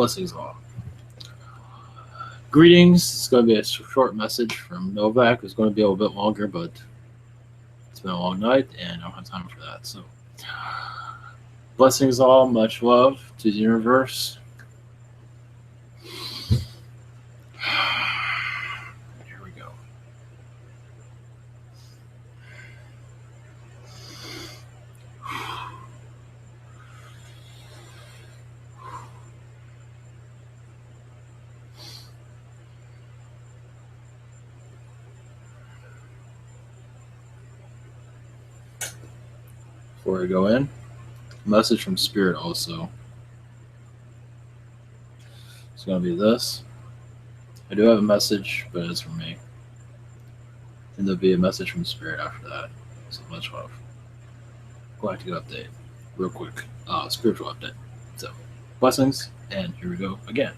Blessings all. Greetings. It's going to be a short message from Novak. It's going to be a little bit longer, but it's been a long night and I don't have time for that. So, blessings all. Much love to the universe. Here we go. Before I go in, message from Spirit also. It's going to be this. I do have a message, but it's from me. And there'll be a message from Spirit after that. So much love. Galactic update. Real quick. Spiritual update. So, blessings, and here we go again.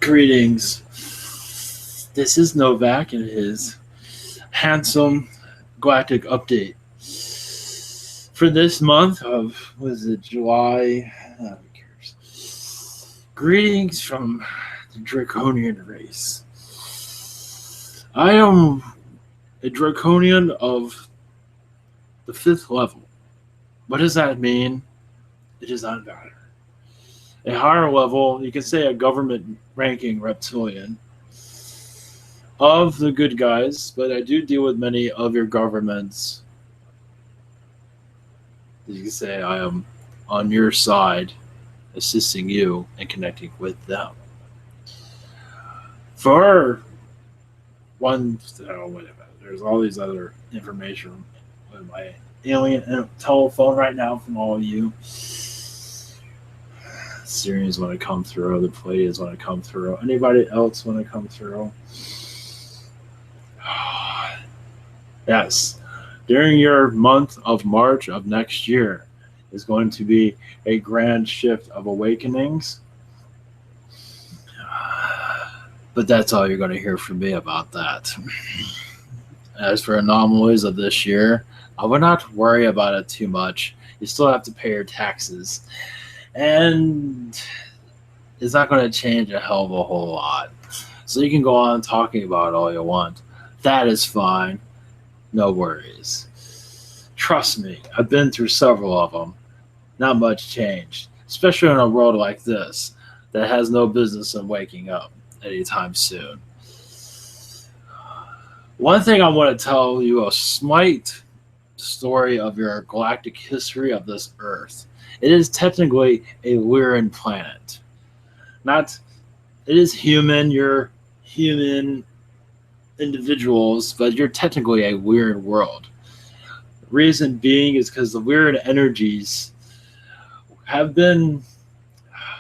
Greetings. This is Novak and his handsome Galactic update for this month of, July? Who cares? Greetings from the Draconian race. I am a Draconian of the 5th level. What does that mean? It does not matter. A higher level, you can say a government ranking reptilian of the good guys, but I do deal with many of your governments. You can say I am on your side, assisting you and connecting with them. For one, whatever, there's all these other information with my alien telephone right now from all of you. Syrians want to come through, the Pleiadians want to come through, anybody else want to come through? Yes, during your month of March of next year is going to be a grand shift of awakenings. But that's all you're going to hear from me about that. As for anomalies of this year, I would not worry about it too much. You still have to pay your taxes. And it's not going to change a hell of a whole lot. So you can go on talking about it all you want. That is fine. No worries. Trust me, I've been through several of them. Not much changed. Especially in a world like this that has no business in waking up anytime soon. One thing I want to tell you, a slight story of your galactic history of this Earth. It is technically a Lyran planet. It is human, you're human individuals, but you're technically a Lyran world. Reason being is because the Lyran energies have been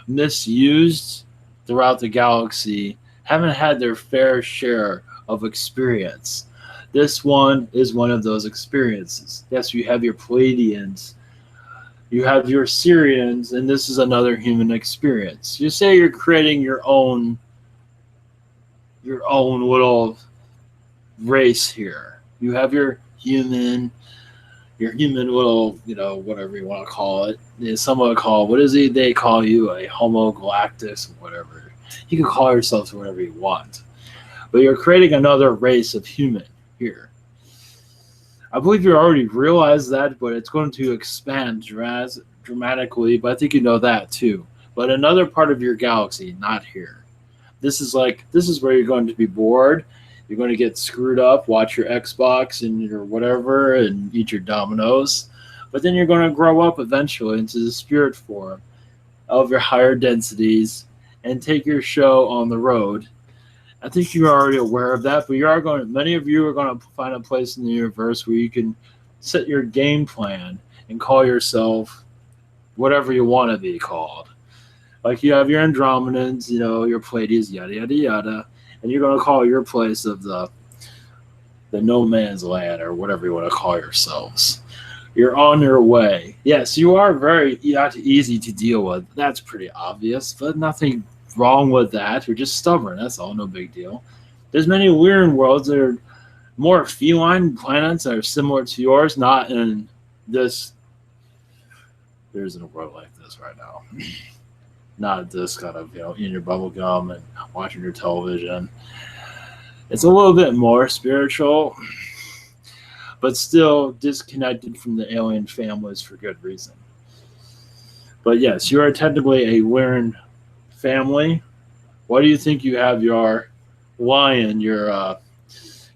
misused throughout the galaxy, haven't had their fair share of experience. This one is one of those experiences. Yes, you have your Pleiadians, you have your Syrians, and this is another human experience. You say you're creating your own little race here. You have your human little, whatever you want to call it. Someone call, what is it they call you? A Homo Galactus, whatever. You can call yourself whatever you want. But you're creating another race of human here. I believe you already realized that, but it's going to expand dramatically, but I think you know that too. But another part of your galaxy, not here. This is where you're going to be bored. You're going to get screwed up, watch your Xbox and your whatever, and eat your Dominoes. But then you're going to grow up eventually into the spirit form of your higher densities and take your show on the road. I think you're already aware of that, but many of you are going to find a place in the universe where you can set your game plan and call yourself whatever you want to be called. Like you have your Andromedans, your Pleiades, yada yada yada, and you're going to call your place of the no man's land or whatever you want to call yourselves. You're on your way. Yes, you are very not easy to deal with. That's pretty obvious, but nothing wrong with that. You're just stubborn. That's all. No big deal. There's many weird worlds that are more feline planets that are similar to yours, not in this. There isn't a world like this right now. Not this kind of, eating your bubble gum and watching your television. It's a little bit more spiritual, but still disconnected from the alien families for good reason. But yes, you are technically a Wyvern family. Why do you think you have your lion, your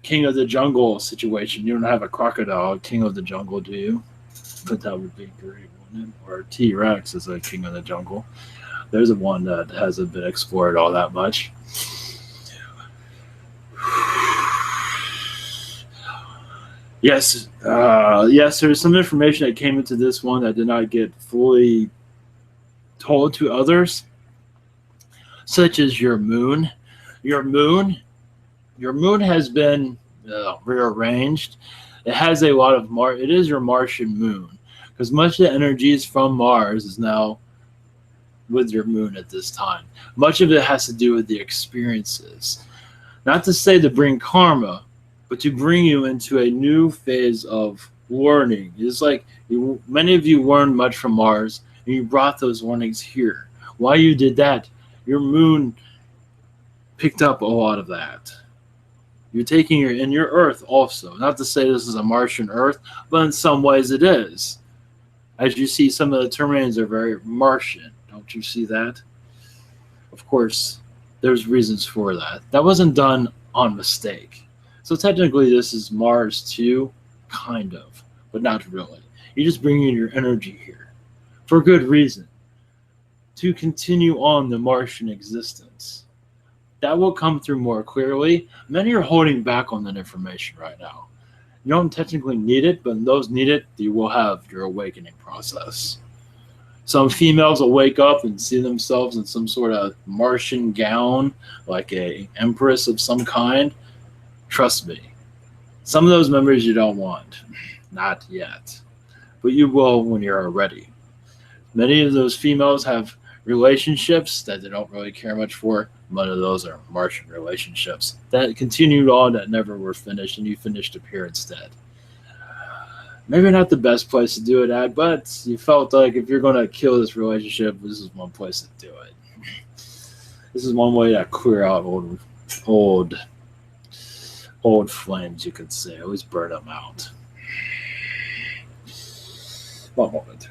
king of the jungle situation? You don't have a crocodile king of the jungle, do you? But that would be great, wouldn't it? Or T-Rex is a king of the jungle. There's one that hasn't been explored all that much. Yes, there's some information that came into this one that did not get fully told to others, such as your moon. Your moon has been rearranged. It has a lot of it is your Martian moon, because much of the energy is from Mars is now with your moon at this time. Much of it has to do with the experiences. Not to say to bring karma, but to bring you into a new phase of learning. It's like many of you learned much from Mars, and you brought those learnings here. Why you did that? Your moon picked up a lot of that. You're taking your Earth also. Not to say this is a Martian Earth, but in some ways it is. As you see, some of the terrains are very Martian. Don't you see that? Of course, there's reasons for that. That wasn't done on mistake. So technically this is Mars too, kind of, but not really. You're just bringing your energy here for good reason, to continue on the Martian existence. That will come through more clearly. Many are holding back on that information right now. You don't technically need it, but those need it, you will have your awakening process. Some females will wake up and see themselves in some sort of Martian gown, like a empress of some kind. Trust me, some of those memories you don't want. Not yet. But you will when you're ready. Many of those females have relationships that they don't really care much for. One of those are Martian relationships that continued on that never were finished, and you finished up here instead. Maybe not the best place to do it at, but you felt like if you're going to kill this relationship, this is one place to do it. This is one way to clear out old flames, you could say. Always burn them out. One moment.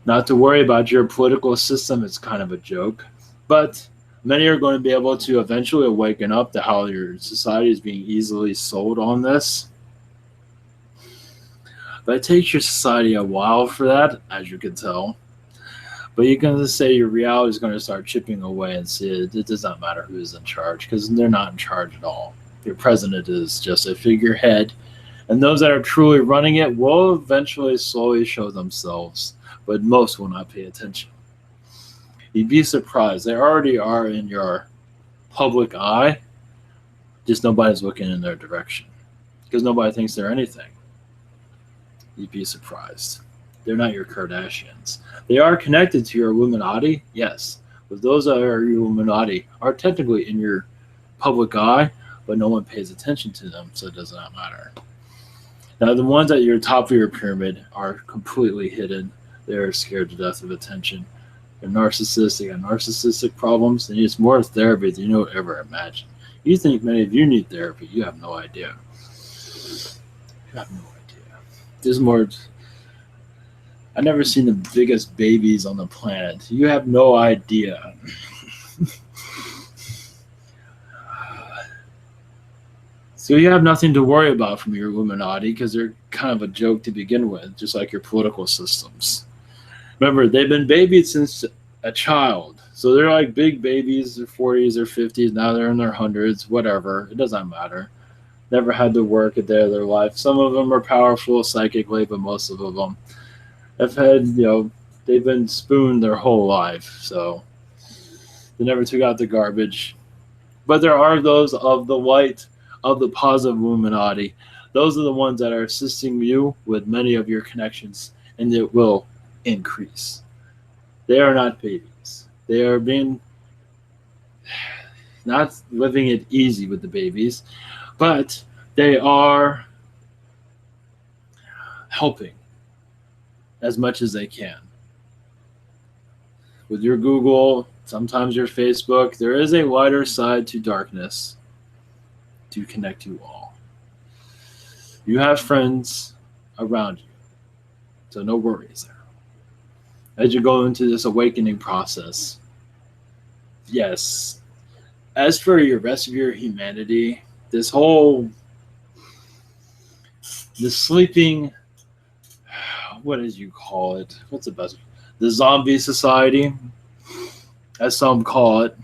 Not to worry about your political system, it's kind of a joke. But many are going to be able to eventually awaken up to how your society is being easily sold on this. But it takes your society a while for that, as you can tell. But you can say your reality is going to start chipping away and see it does not matter who is in charge, because they're not in charge at all. Your president is just a figurehead, and those that are truly running it will eventually slowly show themselves, but most will not pay attention. You'd be surprised. They already are in your public eye, just nobody's looking in their direction, because nobody thinks they're anything. You'd be surprised. They're not your Kardashians. They are connected to your Illuminati, yes. But those that are your Illuminati are technically in your public eye, but no one pays attention to them, so it does not matter. Now, the ones at your top of your pyramid are completely hidden. They're scared to death of attention. They're narcissists. They got narcissistic problems. They need more therapy than you would ever imagine. You think many of you need therapy. You have no idea. You have no idea. There's more... I've never seen the biggest babies on the planet. You have no idea. So you have nothing to worry about from your Illuminati, because they're kind of a joke to begin with, just like your political systems. Remember, they've been babied since a child. So they're like big babies, their 40s, their 50s, now they're in their hundreds, whatever. It doesn't matter. never had to work a day of their life. Some of them are powerful psychically, but most of them have had, they've been spooned their whole life, so they never took out the garbage. But there are those of the light, of the positive Illuminati. Those are the ones that are assisting you with many of your connections, and it will increase. They are not babies. They are not living it easy with the babies, but they are helping as much as they can. With your Google, sometimes your Facebook, there is a lighter side to darkness to connect you all. You have friends around you, so no worries there. As you go into this awakening process, yes, as for your rest of your humanity, this sleeping, what did you call it? What's the best? The zombie society, as some call it,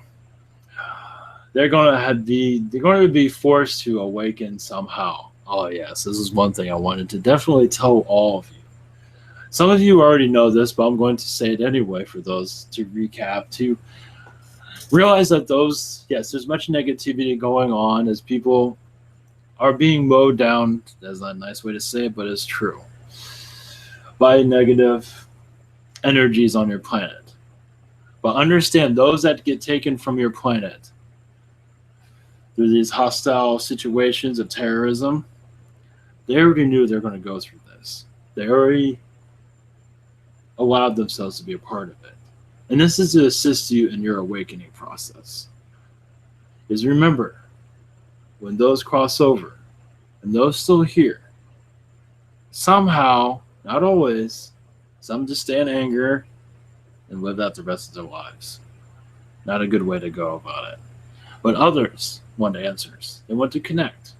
they're going to be forced to awaken somehow. Oh yes, this is one thing I wanted to definitely tell all of you. Some of you already know this, but I'm going to say it anyway for those to recap, to realize that there's much negativity going on as people are being mowed down. That's not a nice way to say it, but it's true. By negative energies on your planet. But understand, those that get taken from your planet through these hostile situations of terrorism, they already knew they're going to go through this. They already allowed themselves to be a part of it. And this is to assist you in your awakening process. Is remember, when those cross over, and those still here, somehow, not always, some just stay in anger and live out the rest of their lives. Not a good way to go about it. But others want answers. They want to connect.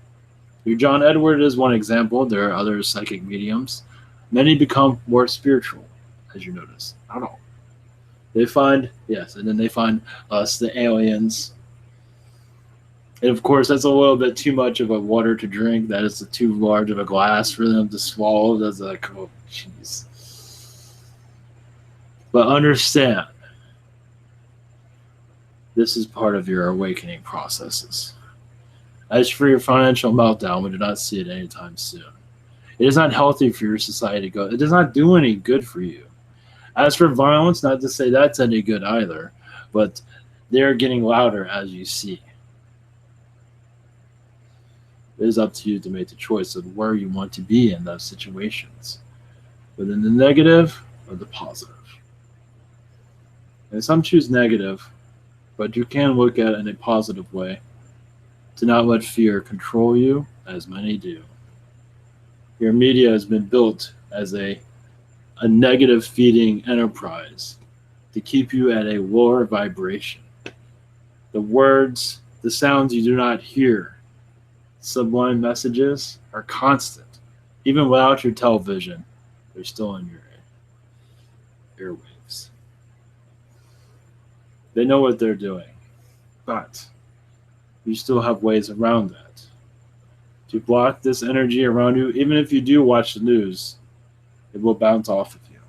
Your John Edward is one example. There are other psychic mediums. Many become more spiritual, as you notice. Not all. They find, yes, and then they find us, the aliens. And of course, that's a little bit too much of a water to drink. That is too large of a glass for them to swallow. That's like, oh, jeez. But understand, this is part of your awakening processes. As for your financial meltdown, we do not see it anytime soon. It is not healthy for your society to go. It does not do any good for you. As for violence, not to say that's any good either, but they're getting louder as you see. It is up to you to make the choice of where you want to be in those situations, within the negative or the positive. And some choose negative, but you can look at it in a positive way, to not let fear control you, as many do. Your media has been built as a negative feeding enterprise to keep you at a lower vibration. The words, the sounds you do not hear, sublime messages are constant. Even without your television, they're still in your airwaves. They know what they're doing, but you still have ways around that. To block this energy around you, even if you do watch the news, it will bounce off of you.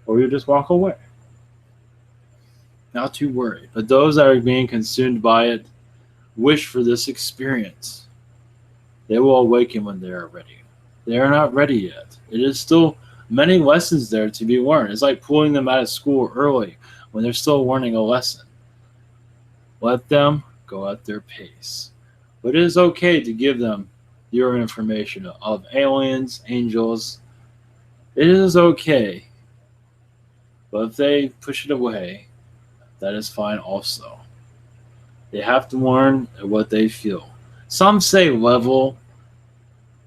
Or you just walk away. Not too worried. But those that are being consumed by it, wish for this experience. They will awaken when they are ready. They are not ready yet. It is still many lessons there to be learned. It's like pulling them out of school early when they're still learning a lesson. Let them go at their pace. But it is okay to give them your information of aliens, angels. It is okay. But if they push it away, that is fine also. They have to learn what they feel. Some say level,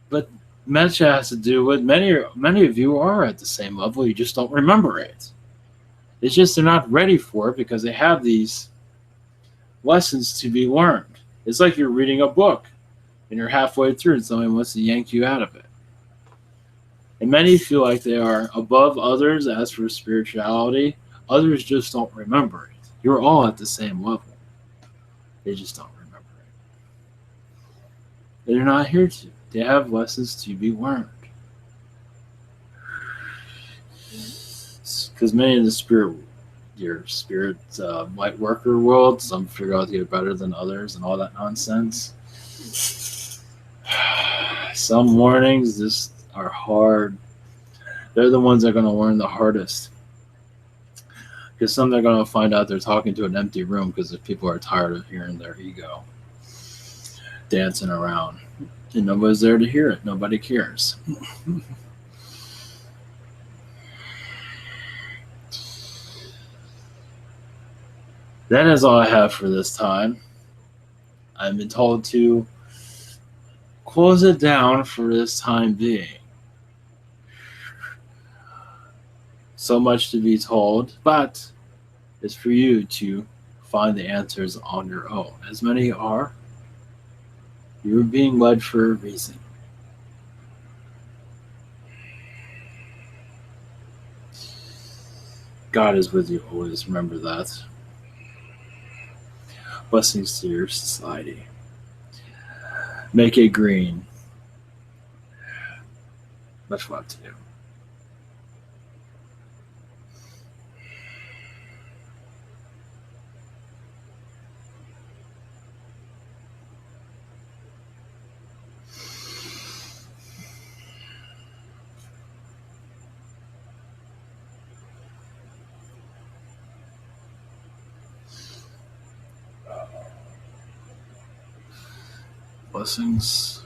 but much has to do with many of you are at the same level. You just don't remember it. It's just they're not ready for it because they have these lessons to be learned. It's like you're reading a book and you're halfway through and somebody wants to yank you out of it. And many feel like they are above others as for spirituality. Others just don't remember it. You're all at the same level. They just don't remember They're not here to. They have lessons to be learned. Because many of your spirit light worker world, some figure out to get better than others and all that nonsense. Some mornings just are hard. They're the ones that are going to learn the hardest. Because some are going to find out they're talking to an empty room because if people are tired of hearing their ego dancing around. And nobody's there to hear it. Nobody cares. That is all I have for this time. I've been told to close it down for this time being. So much to be told, but it's for you to find the answers on your own. As many are, you're being led for a reason. God is with you always. Remember that. Blessings to your society. Make it green. Much love to you. Blessings.